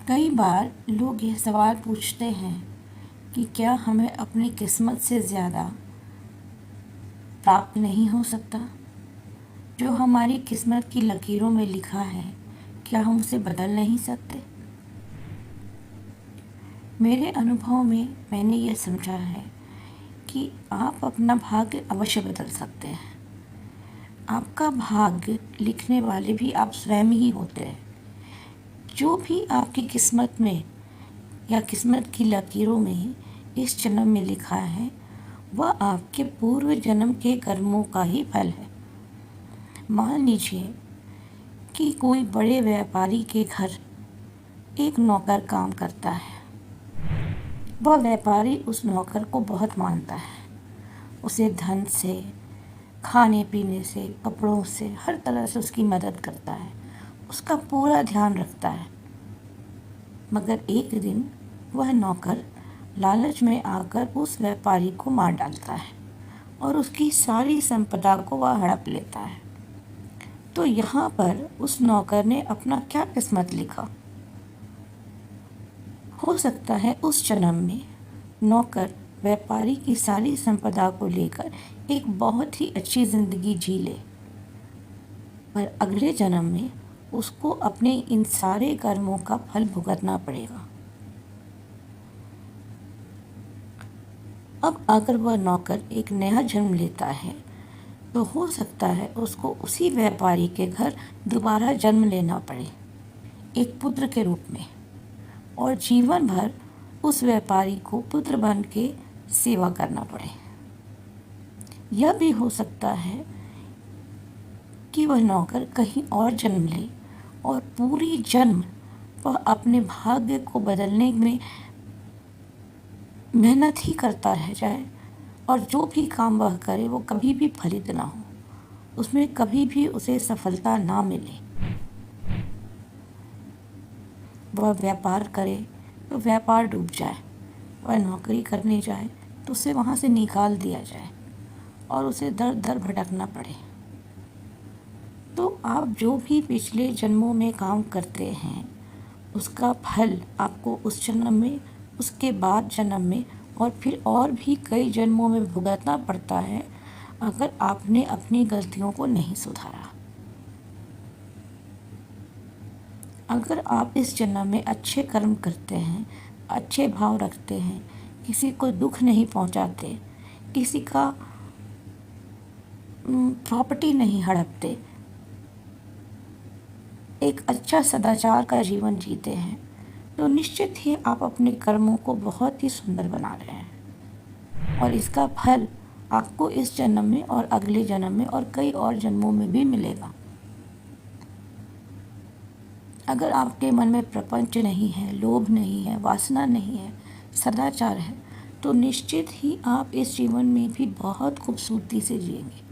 कई बार लोग यह सवाल पूछते हैं कि क्या हमें अपनी किस्मत से ज़्यादा प्राप्त नहीं हो सकता। जो हमारी किस्मत की लकीरों में लिखा है, क्या हम उसे बदल नहीं सकते। मेरे अनुभव में मैंने ये समझा है कि आप अपना भाग्य अवश्य बदल सकते हैं। आपका भाग्य लिखने वाले भी आप स्वयं ही होते हैं। जो भी आपकी किस्मत में या किस्मत की लकीरों में इस जन्म में लिखा है, वह आपके पूर्व जन्म के कर्मों का ही फल है। मान लीजिए कि कोई बड़े व्यापारी के घर एक नौकर काम करता है। वह व्यापारी उस नौकर को बहुत मानता है। उसे धन से, खाने पीने से, कपड़ों से, हर तरह से उसकी मदद करता है। उसका पूरा ध्यान रखता है। मगर एक दिन वह नौकर लालच में आकर उस व्यापारी को मार डालता है और उसकी सारी संपदा को वह हड़प लेता है। तो यहाँ पर उस नौकर ने अपना क्या किस्मत लिखा। हो सकता है उस जन्म में नौकर व्यापारी की सारी संपदा को लेकर एक बहुत ही अच्छी ज़िंदगी जी ले, पर अगले जन्म में उसको अपने इन सारे कर्मों का फल भुगतना पड़ेगा। अब अगर वह नौकर एक नया जन्म लेता है तो हो सकता है उसको उसी व्यापारी के घर दोबारा जन्म लेना पड़े, एक पुत्र के रूप में, और जीवन भर उस व्यापारी को पुत्र बन के सेवा करना पड़े। यह भी हो सकता है कि वह नौकर कहीं और जन्म ले और पूरी जन्म वह अपने भाग्य को बदलने में मेहनत ही करता रह जाए और जो भी काम वह करे वो कभी भी फलित ना हो, उसमें कभी भी उसे सफलता ना मिले। वह व्यापार करे तो व्यापार डूब जाए, वह नौकरी करने जाए तो उसे वहाँ से निकाल दिया जाए और उसे दर दर भटकना पड़े। तो आप जो भी पिछले जन्मों में काम करते हैं, उसका फल आपको उस जन्म में, उसके बाद जन्म में और फिर और भी कई जन्मों में भुगतना पड़ता है अगर आपने अपनी गलतियों को नहीं सुधारा। अगर आप इस जन्म में अच्छे कर्म करते हैं, अच्छे भाव रखते हैं, किसी को दुख नहीं पहुंचाते, किसी का प्रॉपर्टी नहीं हड़पते, एक अच्छा सदाचार का जीवन जीते हैं, तो निश्चित ही आप अपने कर्मों को बहुत ही सुंदर बना रहे हैं और इसका फल आपको इस जन्म में और अगले जन्म में और कई और जन्मों में भी मिलेगा। अगर आपके मन में प्रपंच नहीं है, लोभ नहीं है, वासना नहीं है, सदाचार है, तो निश्चित ही आप इस जीवन में भी बहुत खूबसूरती से जिएंगे।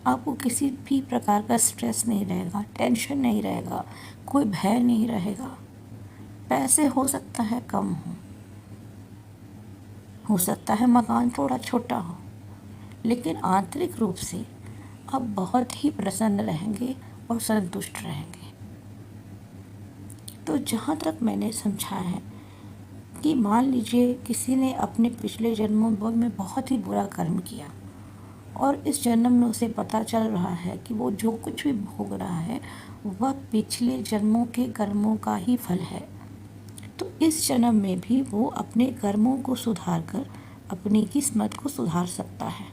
आपको किसी भी प्रकार का स्ट्रेस नहीं रहेगा, टेंशन नहीं रहेगा, कोई भय नहीं रहेगा। पैसे हो सकता है कम हो सकता है मकान थोड़ा छोटा हो, लेकिन आंतरिक रूप से आप बहुत ही प्रसन्न रहेंगे और संतुष्ट रहेंगे। तो जहाँ तक मैंने समझा है कि मान लीजिए किसी ने अपने पिछले जन्मों में बहुत ही बुरा कर्म किया और इस जन्म में उसे पता चल रहा है कि वो जो कुछ भी भोग रहा है वह पिछले जन्मों के कर्मों का ही फल है। तो इस जन्म में भी वो अपने कर्मों को सुधार कर अपनी किस्मत को सुधार सकता है।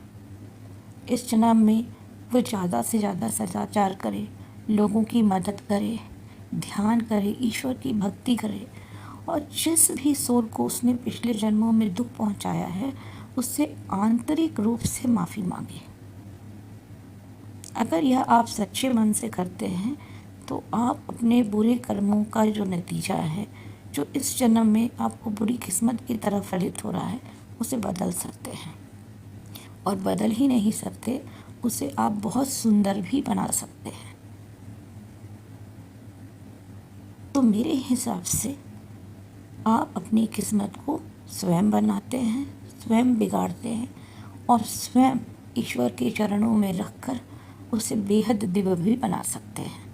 इस जन्म में वो ज़्यादा से ज़्यादा सदाचार करे, लोगों की मदद करे, ध्यान करे, ईश्वर की भक्ति करे और जिस भी सोल को उसने पिछले जन्मों में दुख पहुंचाया है उससे आंतरिक रूप से माफ़ी मांगे। अगर यह आप सच्चे मन से करते हैं तो आप अपने बुरे कर्मों का जो नतीजा है, जो इस जन्म में आपको बुरी किस्मत की तरफ फलित हो रहा है, उसे बदल सकते हैं और बदल ही नहीं सकते, उसे आप बहुत सुंदर भी बना सकते हैं। तो मेरे हिसाब से आप अपनी किस्मत को स्वयं बनाते हैं, स्वयं बिगाड़ते हैं और स्वयं ईश्वर के चरणों में रखकर उसे बेहद दिव्य भी बना सकते हैं।